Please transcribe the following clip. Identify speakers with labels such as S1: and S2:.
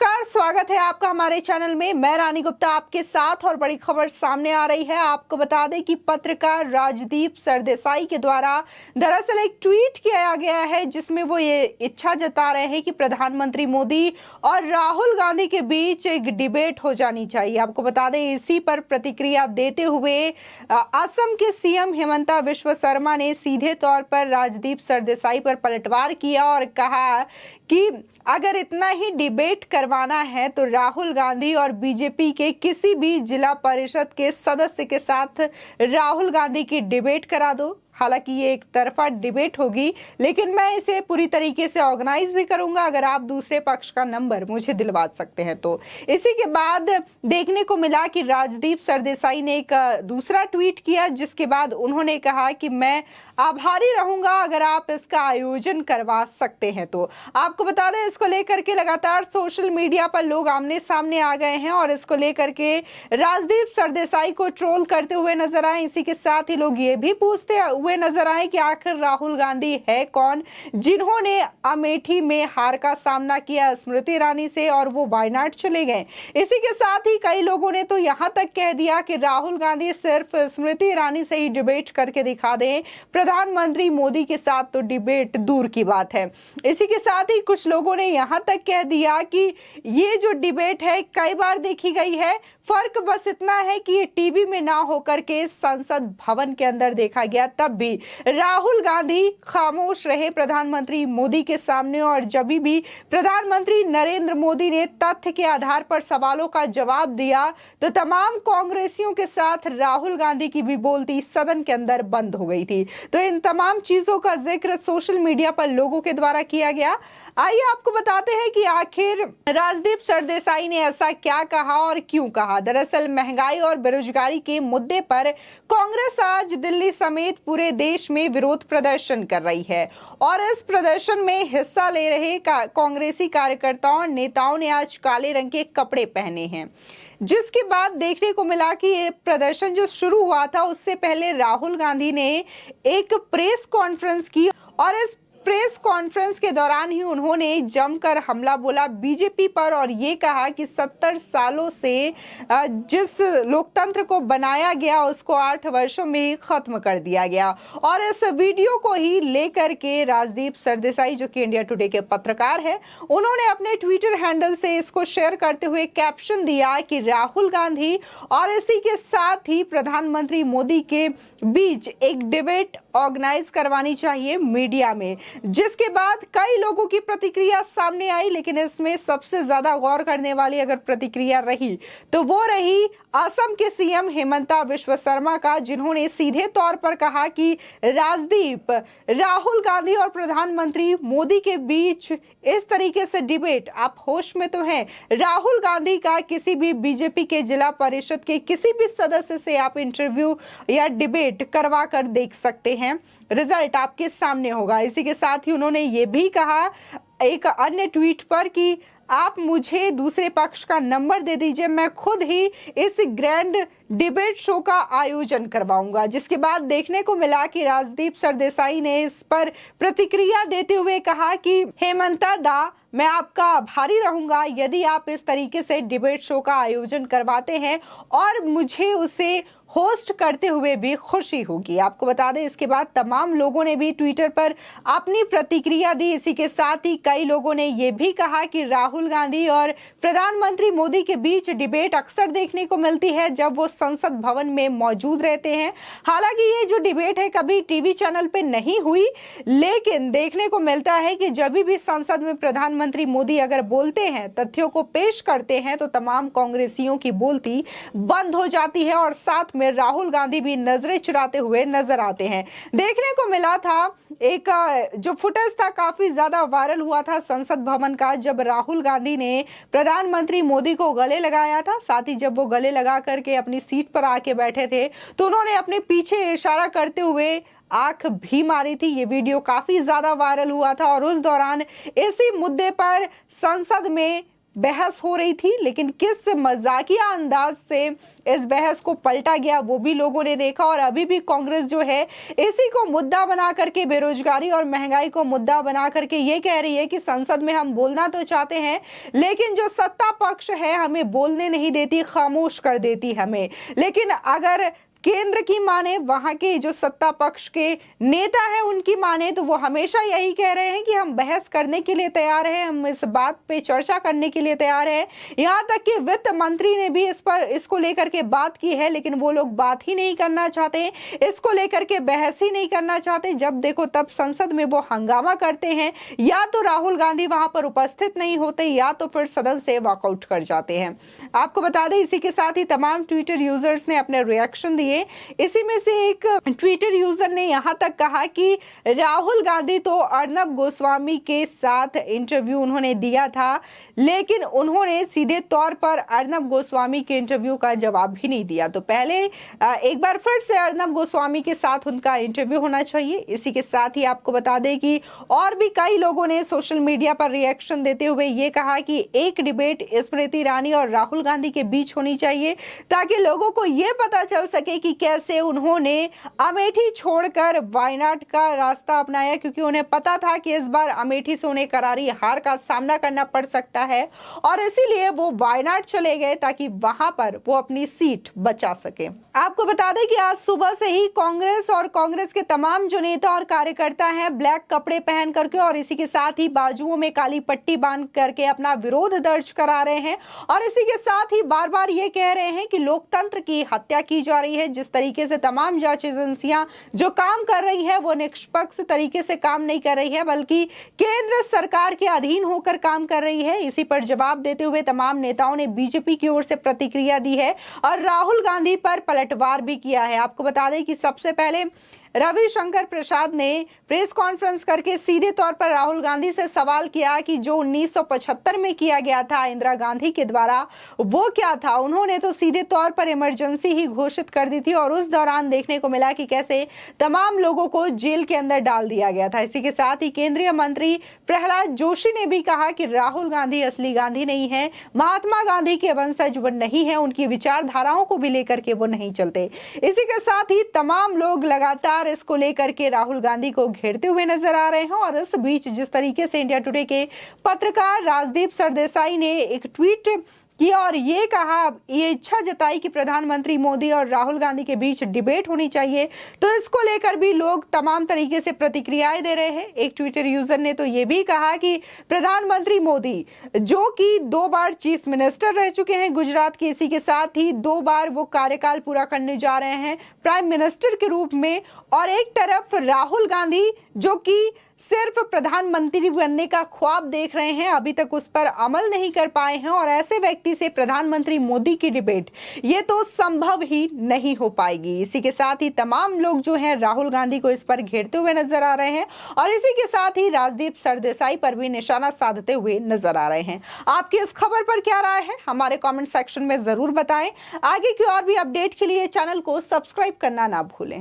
S1: नमस्कार, स्वागत है आपका हमारे चैनल में। मैं रानी गुप्ता आपके साथ और बड़ी खबर सामने आ रही है। आपको बता दें कि पत्रकार राजदीप सरदेसाई के द्वारा दरअसल एक ट्वीट किया गया है जिसमें वो ये इच्छा जता रहे हैं कि प्रधानमंत्री मोदी और राहुल गांधी के बीच एक डिबेट हो जानी चाहिए। आपको बता दें इसी पर प्रतिक्रिया देते हुए असम के सीएम हेमंता विश्व शर्मा ने सीधे तौर पर राजदीप सरदेसाई पर पलटवार किया और कहा कि अगर इतना ही डिबेट करवाना है तो राहुल गांधी और बीजेपी के किसी भी जिला परिषद के सदस्य के साथ राहुल गांधी की डिबेट करा दो। हालांकि ये एक तरफा डिबेट होगी, लेकिन मैं इसे पूरी तरीके से ऑर्गेनाइज भी करूंगा अगर आप दूसरे पक्ष का नंबर मुझे दिलवा सकते हैं तो। इसी के बाद देखने को मिला कि राजदीप सरदेसाई ने एक दूसरा ट्वीट किया जिसके बाद उन्होंने कहा कि मैं आभारी रहूंगा अगर आप इसका आयोजन करवा सकते हैं तो। आपको बता दें इसको लेकर के लगातार सोशल मीडिया पर लोग आमने सामने आ गए हैं और इसको लेकर के राजदीप सरदेसाई को ट्रोल करते हुए नजर आए। इसी के साथ ही लोग ये भी पूछते हुए नजर आए कि आखिर राहुल गांधी है कौन जिन्होंने अमेठी में हार का सामना किया स्मृति ईरानी से और वो वायनाड चले गए। इसी के साथ ही कई लोगों ने तो यहां तक कह दिया कि राहुल गांधी सिर्फ स्मृति ईरानी से ही डिबेट करके दिखा दें, प्रधानमंत्री मोदी के साथ तो डिबेट दूर की बात है। इसी के साथ ही कुछ लोगों ने यहां तक कह दिया कि ये जो डिबेट है कई बार देखी गई है, फर्क बस इतना है कि ये टीवी में ना होकर के संसद भवन के अंदर देखा गया। तब भी राहुल गांधी खामोश रहे प्रधानमंत्री मोदी के सामने और जब भी प्रधानमंत्री नरेंद्र मोदी ने तथ्य के आधार पर सवालों का जवाब दिया तो तमाम कांग्रेसियों के साथ राहुल गांधी की भी बोलती सदन के अंदर बंद हो गई थी। तो इन तमाम चीजों का जिक्र सोशल मीडिया पर लोगों के द्वारा किया गया। आइए आपको बताते हैं कि आखिर राजदीप सरदेसाई ने ऐसा क्या कहा और क्यों कहा। दरअसल महंगाई और बेरोजगारी के मुद्दे पर कांग्रेस आज दिल्ली समेत पूरे देश में विरोध प्रदर्शन कर रही है और इस प्रदर्शन में हिस्सा ले रहे कांग्रेसी कार्यकर्ताओं और नेताओं ने आज काले रंग के कपड़े पहने हैं, जिसके बाद देखने को मिला कि ये प्रदर्शन जो शुरू हुआ था उससे पहले राहुल गांधी ने एक प्रेस कॉन्फ्रेंस की और इस प्रेस कॉन्फ्रेंस के दौरान ही उन्होंने जमकर हमला बोला बीजेपी पर और ये कहा कि 70 सालों से जिस लोकतंत्र को बनाया गया उसको 8 वर्षों में खत्म कर दिया गया। और इस वीडियो को ही लेकर के राजदीप सरदेसाई जो कि इंडिया टुडे के पत्रकार है, उन्होंने अपने ट्विटर हैंडल से इसको शेयर करते हुए कैप्शन दिया कि राहुल गांधी और इसी के साथ ही प्रधानमंत्री मोदी के बीच एक डिबेट ऑर्गेनाइज करवानी चाहिए मीडिया में। जिसके बाद कई लोगों की प्रतिक्रिया सामने आई, लेकिन इसमें सबसे ज्यादा गौर करने वाली अगर प्रतिक्रिया रही तो वो रही असम के सीएम हेमंता विश्व शर्मा का, जिन्होंने सीधे तौर पर कहा कि राजदीप राहुल गांधी और प्रधानमंत्री मोदी के बीच इस तरीके से डिबेट, आप होश में तो हैं, राहुल गांधी का किसी भी बीजेपी के जिला परिषद के किसी भी सदस्य से आप इंटरव्यू या डिबेट करवा कर देख सकते हैं, रिजल्ट आपके सामने होगा। इसी के साथ ही उन्होंने ये भी कहा एक अन्य ट्वीट पर कि आप मुझे दूसरे पक्ष का नंबर दे दीजिए, मैं खुद ही इस ग्रैंड डिबेट शो का आयोजन करवाऊंगा। जिसके बाद देखने को मिला कि राजदीप सरदेसाई ने इस पर प्रतिक्रिया देते हुए कहा कि हेमंता दा, मैं आपका आभारी रहूंगा यदि आप इस तरीके से डिबेट शो का आयोजन करवाते हैं और मुझे उसे होस्ट करते हुए भी खुशी होगी। आपको बता दें इसके बाद तमाम लोगों ने भी ट्विटर पर अपनी प्रतिक्रिया दी। इसी के साथ ही कई लोगों ने यह भी कहा कि राहुल गांधी और प्रधानमंत्री मोदी के बीच डिबेट अक्सर देखने को मिलती है जब वो संसद भवन में मौजूद रहते हैं। हालांकि ये जो डिबेट है कभी टीवी चैनल पे नहीं हुई, लेकिन देखने को मिलता है कि जब भी संसद में प्रधानमंत्री मोदी अगर बोलते हैं, तथ्यों को पेश करते हैं तो तमाम कांग्रेसियों की बोलती बंद हो जाती है और साथ में राहुल गांधी भी नजरें चुराते हुए नजर आते हैं। देखने को मिला था एक जो फुटेज था काफी ज्यादा वायरल हुआ था संसद भवन का, जब राहुल गांधी ने प्रधानमंत्री मोदी को गले लगाया था। साथ ही जब वो गले लगा करके अपनी सीट पर आके बैठे थे तो उन्होंने अपने पीछे इशारा करते हुए आंख भी मारी थी। ये वीडियो काफी ज्यादा वायरल हुआ था और उस दौरान इसी मुद्दे पर संसद में बहस हो रही थी, लेकिन किस मजाकिया अंदाज से इस बहस को पलटा गया वो भी लोगों ने देखा। और अभी भी कांग्रेस जो है इसी को मुद्दा बना करके, बेरोजगारी और महंगाई को मुद्दा बना करके ये कह रही है कि संसद में हम बोलना तो चाहते हैं, लेकिन जो सत्ता पक्ष है हमें बोलने नहीं देती, खामोश कर देती हमें। लेकिन अगर केंद्र की माने, वहां के जो सत्ता पक्ष के नेता है उनकी माने, तो वो हमेशा यही कह रहे हैं कि हम बहस करने के लिए तैयार हैं, हम इस बात पे चर्चा करने के लिए तैयार हैं। यहां तक कि वित्त मंत्री ने भी इसको लेकर के बात की है, लेकिन वो लोग बात ही नहीं करना चाहते, इसको लेकर के बहस ही नहीं करना चाहते। जब देखो तब संसद में वो हंगामा करते हैं, या तो राहुल गांधी वहां पर उपस्थित नहीं होते या तो फिर सदन से वॉकआउट कर जाते हैं। आपको बता दें, इसी के साथ ही तमाम ट्विटर यूजर्स ने अपने रिएक्शन दिए। इसी में से एक ट्विटर यूजर ने यहां तक कहा कि राहुल गांधी तो अर्नब गोस्वामी के साथ इंटरव्यू उन्होंने दिया था, लेकिन उन्होंने सीधे तौर पर अर्नब गोस्वामी के इंटरव्यू का जवाब भी नहीं दिया। तो पहले एक बार फिर से अर्नब गोस्वामी के साथ उनका इंटरव्यू होना चाहिए। इसी के साथ ही आपको बता दें कि और भी कई लोगों ने सोशल मीडिया पर रिएक्शन देते हुए ये कहा कि एक डिबेट स्मृति ईरानी और राहुल गांधी के बीच होनी चाहिए, ताकि लोगों को यह पता चल सके कि कैसे उन्होंने अमेठी छोड़कर वायनाड का रास्ता अपनाया, क्योंकि उन्हें पता था कि इस बार अमेठी से उन्हें करारी हार का सामना करना पड़ सकता है, और इसीलिए वो वायनाड चले गए ताकि वहां पर वो अपनी सीट बचा सके। आपको बता दें कि आज सुबह से ही कांग्रेस और कांग्रेस के तमाम जो नेता और कार्यकर्ता हैं ब्लैक कपड़े पहन करके और इसी के साथ ही बाजुओं में काली पट्टी बांध करके अपना विरोध दर्ज करा रहे हैं, और इसी के साथ ही बार बार ये कह रहे हैं कि लोकतंत्र की हत्या की जा रही है। जिस तरीके से तमाम जांच एजेंसियां जो काम कर रही है वो निष्पक्ष तरीके से काम नहीं कर रही है, बल्कि केंद्र सरकार के अधीन होकर काम कर रही है। इसी पर जवाब देते हुए तमाम नेताओं ने बीजेपी की ओर से प्रतिक्रिया दी है और राहुल गांधी पर पलटवार भी किया है। आपको बता दें कि सबसे पहले रविशंकर प्रसाद ने प्रेस कॉन्फ्रेंस करके सीधे तौर पर राहुल गांधी से सवाल किया कि जो 1975 में किया गया था इंदिरा गांधी के द्वारा वो क्या था। उन्होंने तो सीधे तौर पर इमरजेंसी ही घोषित कर दी थी और उस दौरान देखने को मिला कि कैसे तमाम लोगों को जेल के अंदर डाल दिया गया था। इसी के साथ ही केंद्रीय मंत्री प्रहलाद जोशी ने भी कहा कि राहुल गांधी असली गांधी नहीं है, महात्मा गांधी के वंशज वो नहीं है, उनकी विचारधाराओं को भी लेकर के वो नहीं चलते। इसी के साथ ही तमाम लोग लगातार इसको लेकर के राहुल गांधी को घेरते हुए नजर आ रहे हैं। और इस बीच जिस तरीके से इंडिया टुडे के पत्रकार राजदीप सरदेसाई ने एक ट्वीट किया और ये कहा, ये इच्छा जताई कि प्रधानमंत्री मोदी और राहुल गांधी के बीच डिबेट होनी चाहिए, तो इसको लेकर भी लोग तमाम तरीके से प्रतिक्रियाएं दे रहे हैं। एक ट्विटर यूजर ने तो ये भी कहा कि प्रधानमंत्री मोदी जो कि 2 बार चीफ मिनिस्टर रह चुके हैं गुजरात के, इसी के साथ ही 2 बार वो कार्यकाल पूरा करने जा रहे हैं प्राइम मिनिस्टर के रूप में, और एक तरफ राहुल गांधी जो कि सिर्फ प्रधानमंत्री बनने का ख्वाब देख रहे हैं, अभी तक उस पर अमल नहीं कर पाए हैं, और ऐसे व्यक्ति से प्रधानमंत्री मोदी की डिबेट ये तो संभव ही नहीं हो पाएगी। इसी के साथ ही तमाम लोग जो हैं राहुल गांधी को इस पर घेरते हुए नजर आ रहे हैं और इसी के साथ ही राजदीप सरदेसाई पर भी निशाना साधते हुए नजर आ रहे हैं। आपकी इस खबर पर क्या राय है हमारे कॉमेंट सेक्शन में जरूर बताएं। आगे की और भी अपडेट के लिए चैनल को सब्सक्राइब करना ना भूलें।